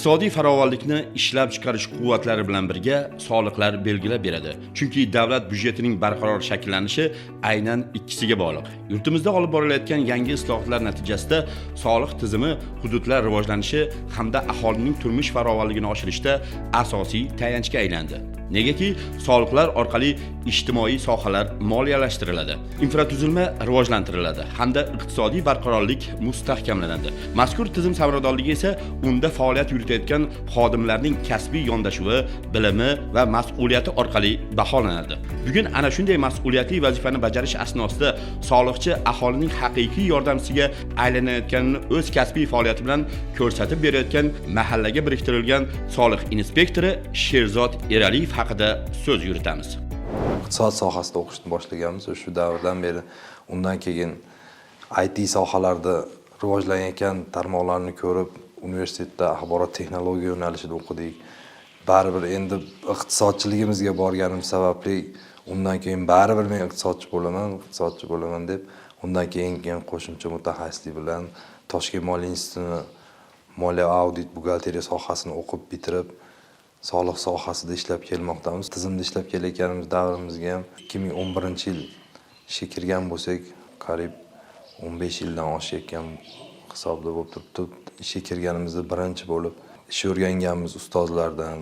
Iqtisodiy farovonlikni ishlab chiqarish quvvatlari bilan birga soliqlar belgilab beradi. Chunki davlat byudjetining barqaror shakllanishi aynan ikkisiga bog'liq. Yurtimizda olib borilayotgan yangi islohotlar natijasida soliq tizimi hududlar rivojlanishi hamda aholining turmush farovonligini oshirishda asosiy tayanchga aylandi. Negaki soliqlar orqali ijtimoiy sohalar moliyalashtiriladi, infratuzilma rivojlantiriladi hamda iqtisodiy barqarorlik mustahkamlanadi. Mazkur tizim samaradorligi esa unda faoliyat yuritayotgan xodimlarning kasbiy yondashuvi, bilimi va mas'uliyati orqali baholanadi. Bugun ana shunday mas'uliyatli vazifani bajarish asnosida soliqchi aholining haqiqiy yordamchisiga aylanayotganini o'z kasbiy faoliyati bilan ko'rsatib berayotgan mahallaga biriktirilgan soliq inspektori Sherzod Eraliyev haqida so'z yuritamiz. Iqtisod sohasida o'qishni boshlaganmiz. Shu davrdan beri undan keyin IT sohalarida rivojlanayotgan tarmoqlarni ko'rib, universitetda axborot texnologiya yo'nalishida o'qidik. Baribir endi iqtisodchiligimizga borganim sababli undan keyin baribir men iqtisodchi bo'laman deb undan keyin qo'shimcha mutaxassislik bilan Toshkent moliya institutini moliya audit buxgalteriya sohasini o'qib bitirib soliq sohasida ishlab kelmoqdamiz. Tizimda ishlab kelayotganimiz davrimizga ham 2011-yil ishga kirgan bo'lsak, qariyb 15 yildan oshayotgan hisobda bo'lib turibdi. Ishga kirganimizda birinchi bo'lib ish o'rganganmiz ustozlardan,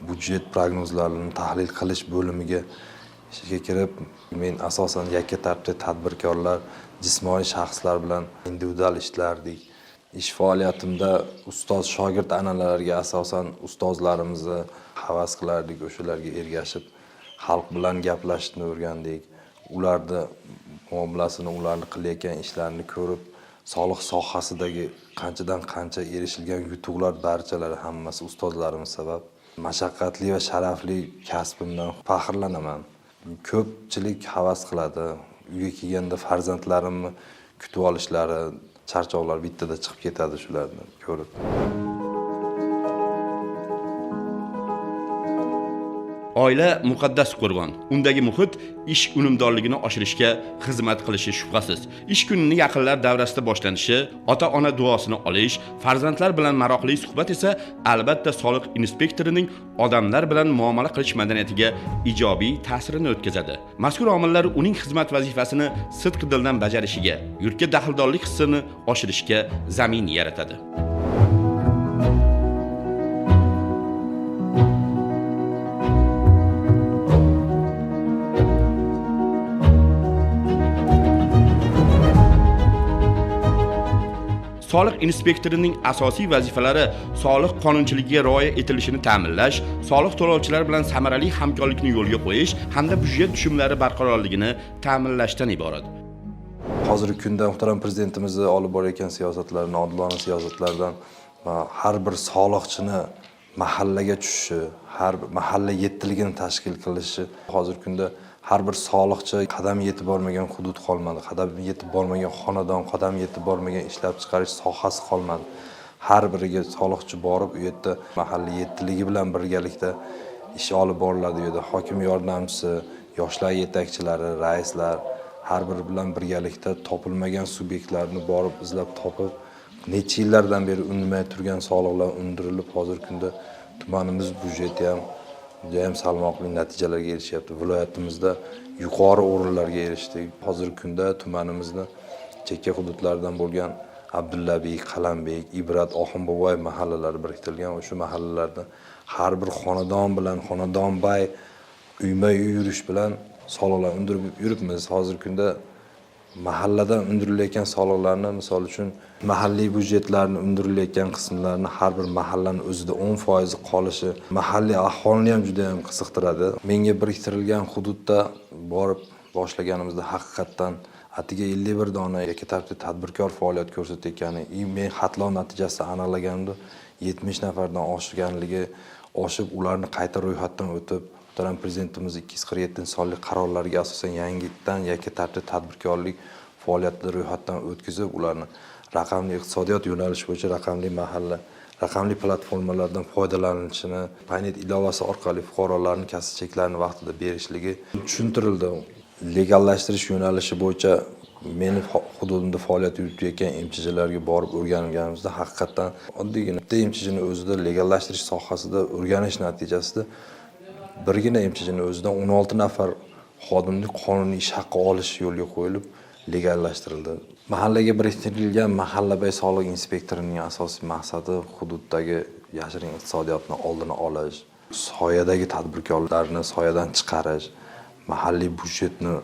budjet prognozlarini tahlil qilish bo'limiga ishga kirib, men asosan yakka tartibda tadbirkorlar, jismoniy shaxslar bilan individual ishlardik. Ish faoliyatimda ustoz-shogird analariga asosan ustozlarimizni havas qilardik, o'shalarga ergashib xalq bilan gaplashishni o'rgandik. Ularni muomalasini, ularni qilayotgan ishlarini ko'rib, soliq sohasidagi qanchadan qancha erishilgan yutuqlar barchalari hammasi ustozlarimiz sabab. Mashaqqatli va sharafli kasbimdan faxrlanaman. Ko'pchilik havas qiladi. Uyga kelganda farzandlarimni kutib olishlari, charchoqlar bittada chiqib ketadi shularni ko'rib. Oila muqaddas qo'rg'on. Undagi muhit ish unumdorligini oshirishga xizmat qilishi shubhasiz. Ish kunini yaqinlar davrasida boshlanishi, ota-ona duosini olish, farzandlar bilan maroqli suhbat esa albatta soliq inspektorining odamlar bilan muomala qilish madaniyatiga ijobiy ta'sirini o'tkazadi. Mazkur omillar uning xizmat vazifasini sidq dildan bajarishiga, yurtga daxldorlik hissini oshirishga zamin yaratadi. Soliq inspektorining asosiy vazifalari soliq qonunchiligiga rioya etilishini ta'minlash, soliq to'lovchilar bilan samarali hamkorlikni yo'lga qo'yish hamda byudjet tushumlari barqarorligini ta'minlashdan iborat. Hozirgi kunda muhtaram prezidentimiz olib borayotgan siyosatlarni, odilona siyosatlardan har bir soliqchini mahallaga tushishi, har bir mahalla yettiligini tashkil qilishi, hozirgi kunda har bir soliqchi qadam yetib bormagan hudud qolmadi, qadam yetib bormagan xonadon, qadam yetib bormagan ishlab chiqarish sohasi qolmadi. Har biriga soliqchi borib, u yerda mahalla yettiligi bilan birgalikda ish olib boriladi. U yerda hokim yordamchisi, yoshlar yetakchilari, raislar har biri bilan birgalikda topilmagan subyektlarni borib izlab topib, necha yillardan beri unmay turgan soliqlar undirilib, hozirgi kunda tumanimiz byudjeti ham judayam salmoqli natijalarga erishyapti. Viloyatimizda yuqori o'rinlarga erishdik. Hozirgi kunda tumanimizni chekka hududlardan bo'lgan Abdullabek, Qalambek, Ibrat, Oxunboboy mahallalari biriktirilgan. O'sha mahallalarda har bir xonadon bilan xonadonbay uyma-uy yurish bilan soliqlar undirib yuribmiz. Hozirgi kunda mahalladan undirilayotgan soliqlarni, misol uchun mahalliy byudjetlarni undirilayotgan qismlarni har bir mahallaning o'zida 10% qolishi mahalliy aholini ham juda ham qiziqtiradi. Menga biriktirilgan hududda borib boshlaganimizda haqiqatdan atiga 51 dona yakka tartibda tadbirkor faoliyat ko'rsatayotgani, men xatlov natijasida aniqlaganimda 70 nafardan oshib, ularni qayta ro'yxatdan o'tib, muhtaram prezidentimiz 247-sonli qarorlariga asosan yangidan yakka tartibda tadbirkorlik faoliyatini ro'yxatdan o'tkazib, ularni raqamli iqtisodiyot yo'nalishi bo'yicha raqamli mahalla, raqamli platformalardan foydalanishini, Paynet ilovasi orqali fuqarolarning kasb cheklarini vaqtida berishligi tushuntirildi. Legallashtirish yo'nalishi bo'yicha meni hududimda faoliyat yuritayotgan MCHlarga borib o'rganganimizda haqiqatdan oddiygina bitta MCHni o'zida legallashtirish sohasida o'rganish natijasida birgina MCHni o'zidan 16 nafar xodimning qonuniy ish haqqi olish yo'lga qo'yilib legallashtirildi. Mahallaga biriktirilgan mahallabay soliq inspektorining asosiy maqsadi hududdagi yashirin iqtisodiyotni oldini olish, soyadagi tadbirkorlarni soyadan chiqarish, mahalliy budjetni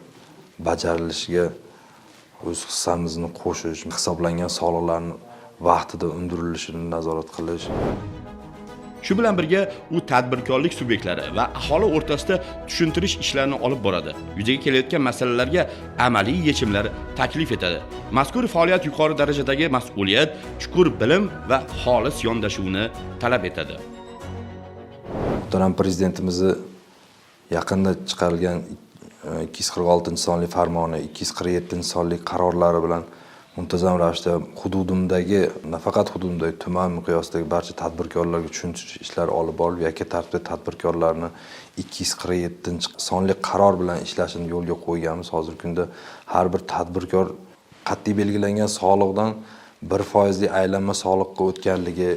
bajarilishiga o'z hissamizni qo'shish, hisoblangan soliqlarni vaqtida undirilishini nazorat qilish. Shu bilan birga u tadbirkorlik subyektlari va aholi o'rtasida tushuntirish ishlarini olib boradi. Yuzaga kelayotgan masalalarga amaliy yechimlar taklif etadi. Mazkur faoliyat yuqori darajadagi mas'uliyat, chuqur bilim va xolis yondashuvni talab etadi. Muhtaram prezidentimizni yaqinda chiqarilgan 246-sonli farmoni, 247-sonli qarorlari bilan muntazam ravishda hududimdagi, nafaqat hududimdagi, tuman miqyosidagi barcha tadbirkorlarga tushuntirish ishlari olib borilib, yakka tartibda tadbirkorlarni 247-sonli qaror bilan ishlashini yo'lga qo'yganmiz. Hozirgi kunda har bir tadbirkor qat'iy belgilangan soliqdan 1% aylanma soliqqa o'tganligi,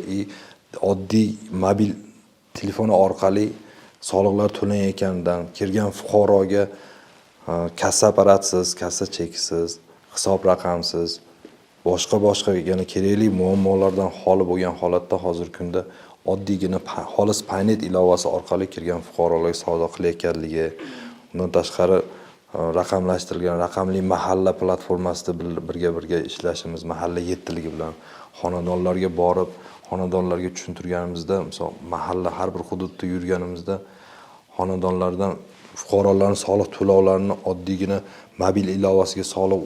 oddiy mobil telefoni orqali soliqlar to'lanayotganidan, kirgan fuqaroga kassa apparatsiz, kassa cheksiz, hisob raqamsiz, boshqa yana kerakli muammolardan xoli bo'lgan holatda hozirgi kunda oddiygina xolis paynet ilovasi orqali kirgan fuqarolarga savdo qilayotganligi, undan tashqari raqamlashtirilgan raqamli mahalla platformasida birga ishlashimiz, mahalla yettiligi bilan xonadonlarga borib, xonadonlarga tushuntirganimizda, misol mahalla har bir hududda yurganimizda xonadonlardan fuqarolarning soliq to'lovlarini oddiygina mobil ilovasiga soliq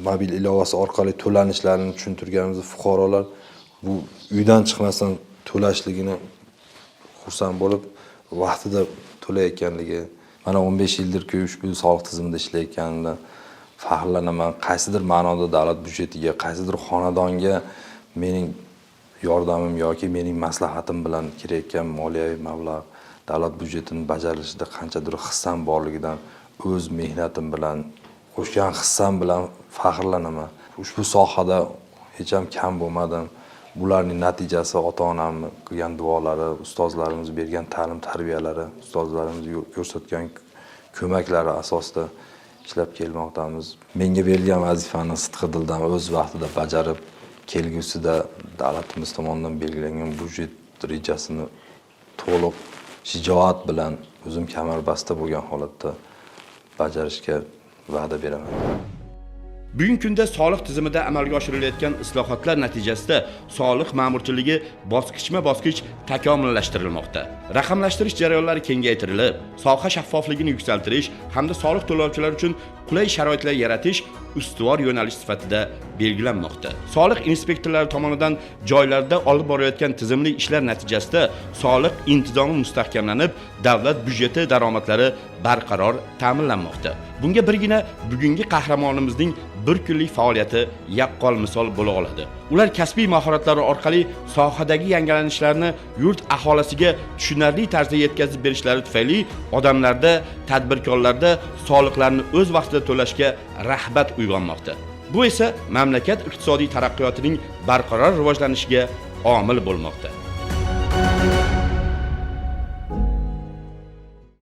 mobil ilovasi orqali to'lanishlarini tushuntirganimizda fuqarolar bu uydan chiqmasdan to'lashligini xursand bo'lib, vaqtida to'layotganligi, mana 15 yildirki ushbu soliq tizimida ishlayotganimdan faxrlanaman. Qaysidir ma'noda davlat byudjetiga, qaysidir xonadonga mening yordamim yoki mening maslahatim bilan kirayotgan moliyaviy mablag' davlat byudjetining bajarilishida qanchadir hissam borligidan, o'z mehnatim bilan, qo'shgan hissam bilan faxrlanaman. Ushbu sohada hech ham kam bo'lmadim. Bularning natijasi ota-onamning qilgan duolari, ustozlarimiz bergan ta'lim-tarbiyalari, ustozlarimiz ko'rsatgan ko'maklari asosida ishlab kelmoqdamiz. Menga berilgan vazifani sidqi dildan o'z vaqtida bajarib, kelgusida davlatimiz tomonidan belgilangan byudjet rejasini to'liq shijoat bilan o'zim kamarbasta bo'lgan holatda bajarishga va'da beraman. Bugungi kunda soliq tizimida amalga oshirilayotgan islohotlar natijasida soliq ma'murchiligi bosqichma-bosqich takomillashtirilmoqda. Raqamlashtirish jarayonlari kengaytirilib, soha shaffofligini yuksaltirish hamda soliq to'lovchilar uchun qulay sharoitlar yaratish ustuvor yo'nalish sifatida belgilanmoqda. Soliq inspektorlari tomonidan joylarda olib borilayotgan tizimli ishlar natijasida soliq intizomi mustahkamlanib, davlat byudjeti daromadlari barqaror ta'minlanmoqda. Bunga birgina bugungi qahramonimizning bir kunlik faoliyati yaqqol misol bo'la oladi. Ular kasbiy mahoratlari orqali sohadagi yangilanishlarni yurt aholisiga tushunarli tarzda yetkazib berishlari tufayli odamlarda, tadbirkorlarda soliqlarni o'z vaqtida to'lashga rag'bat uyg'onmoqda. Bu esa mamlakat iqtisodiy taraqqiyotining barqaror rivojlanishiga omil bo'lmoqda.